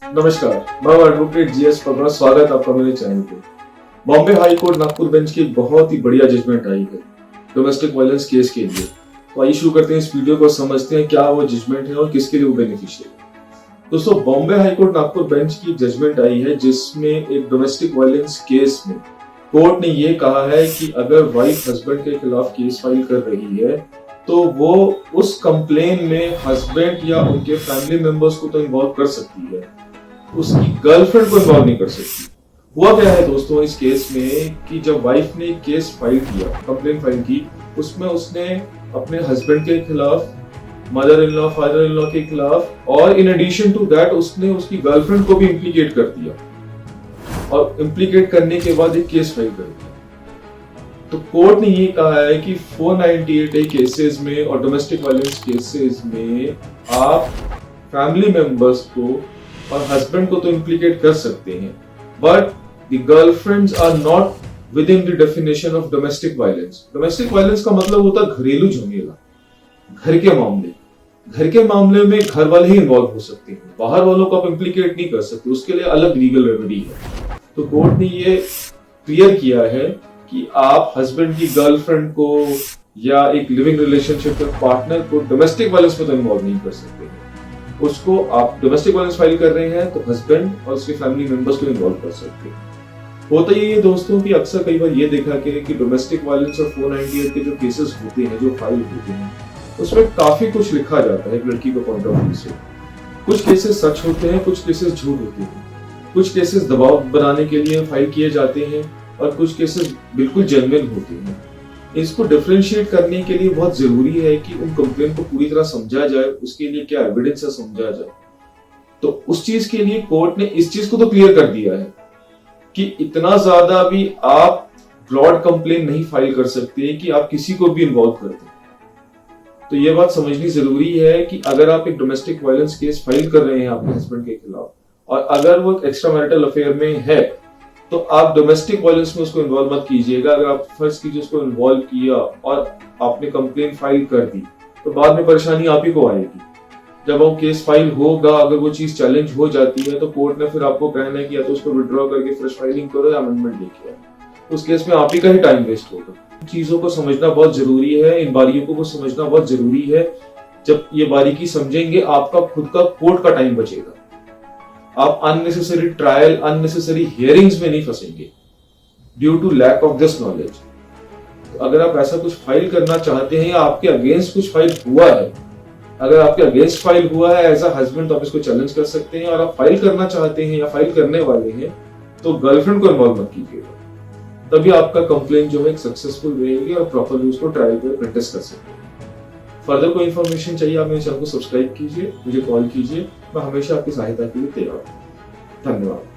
नमस्कार, मैं advocate GS पगड़ा। स्वागत है आपका मेरे चैनल पे। Bombay high court Nagpur bench की एक बहुत ही बढ़िया जजमेंट आई है डोमेस्टिक वायलेंस केस के लिए। तो आइए शुरू करते हैं इस वीडियो को, समझते हैं क्या वो जजमेंट है और किसके लिए वो बेनिफिशियल है। दोस्तों, Bombay high court Nagpur bench की जजमेंट आई है जिसमें एक डोमेस्टिक वायलेंस केस में कोर्ट ने ये कहा है कि अगर वाइफ हस्बैंड के खिलाफ केस फाइल कर रही है तो वो उस कंप्लेन में हस्बैंड या उनके फैमिली मेंबर्स को तो इन्वॉल्व कर सकती है, उसकी गर्लफ्रेंड को इन्वॉल्व नहीं कर सकती। हुआ क्या है दोस्तों इस केस में कि जब वाइफ ने केस फाइल किया, कंप्लेन फाइल की, उसमें उसने अपने हस्बैंड के खिलाफ, mother in law, father in law के खिलाफ और इन एडिशन टू दैट उसने उसकी गर्लफ्रेंड को भी इम्प्लीकेट कर दिया और इम्प्लीकेट करने के बाद एक केस फाइल कर दिया। तो कोर्ट ने ये कहा है कि 498A केसेस में और डोमेस्टिक वायलेंस केसेस में आप फैमिली मेंबर्स को और हस्बैंड को तो इम्प्लीकेट कर सकते हैं, but the girlfriends are not within the definition of domestic violence. Domestic violence का मतलब होता है घरेलू झमेला, घर के मामले। घर के मामले में घर वाले ही इन्वॉल्व हो सकते हैं, बाहर वालों को आप इम्प्लीकेट नहीं कर सकते, उसके लिए अलग लीगल रेमेडी है। तो कोर्ट ने ये क्लियर किया है कि आप हस्बैंड की गर्लफ्रेंड को या एक लिविंग रिलेशनशिप में पार्टनर को डोमेस्टिक वायलेंस में तो इन्वॉल्व नहीं कर सकते हैं। उसको आप डोमेस्टिक वायलेंस फाइल कर रहे हैं तो हस्बैंड और उसके फैमिली मेंबर्स को इन्वॉल्व कर सकते हैं। होता ये दोस्तों कि अक्सर कई बार ये देखा कि डोमेस्टिक वायलेंस और 498 के जो केसेस होते हैं, जो फाइल होते हैं, उसमें काफी कुछ लिखा जाता है एक लड़की के पॉइंट ऑफ व्यू से। कुछ केसेस सच होते हैं, कुछ केसेस झूठ होते हैं, कुछ केसेस दबाव बनाने के लिए फाइल किए जाते हैं और कुछ केसेस बिल्कुल जेन्युइन होते हैं। इसको डिफरेंशिएट करने के लिए बहुत जरूरी है कि उन कंप्लेन को पूरी तरह समझा जाए, उसके लिए क्या एविडेंस है समझा जाए। तो उस चीज के लिए कोर्ट ने इस चीज को तो क्लियर कर दिया है कि इतना ज्यादा भी आप ब्रॉड कंप्लेन नहीं फाइल कर सकते कि आप किसी को भी इन्वॉल्व कर दें। तो यह बात समझनी जरूरी है कि अगर आप एक डोमेस्टिक वायलेंस केस फाइल कर रहे हैं अपने हस्बैंड के खिलाफ और अगर वो एक्स्ट्रा मैरिटल अफेयर में है तो आप डोमेस्टिक वायलेंस में उसको इन्वॉल्व मत कीजिएगा। अगर आप फर्स्ट कीजिए उसको इन्वॉल्व किया और आपने कंप्लेन फाइल कर दी तो बाद में परेशानी आप ही को आएगी। जब वो केस फाइल होगा, अगर वो चीज चैलेंज हो जाती है तो कोर्ट ने फिर आपको कहना है कि या तो उसको विड्रॉ करके फ्रेश फाइलिंग करो या अमेंडमेंट लेके आओ। उस केस में आप ही का ही टाइम वेस्ट होगा। चीजों को समझना बहुत जरूरी है, इन बारीकियों को समझना बहुत जरूरी है। जब ये बारीकी समझेंगे आपका खुद का कोर्ट का टाइम बचेगा। आप अननेसेसरी ट्रायल, अननेसेसरी हियरिंग्स में नहीं फंसेंगे due to lack of this knowledge. अगर आप ऐसा कुछ फाइल करना चाहते हैं या आपके अगेंस्ट कुछ फाइल हुआ है, अगर आपके अगेंस्ट फाइल हुआ है एज अ हस्बैंड तो आप इसको चैलेंज कर सकते हैं। और आप फाइल करना चाहते हैं या फाइल करने वाले हैं तो गर्लफ्रेंड को इन्वॉल्व मत कीजिएगा, तभी आपका कंप्लेंट जो है एक सक्सेसफुल रहेगी और प्रॉपरली उसको ट्रायल पे कंटेस्ट कर सकते हैं। फर्दर कोई इन्फॉर्मेशन चाहिए आप मेरे चैनल को सब्सक्राइब कीजिए, मुझे कॉल कीजिए, मैं हमेशा आपकी सहायता के लिए तैयार हूँ। धन्यवाद।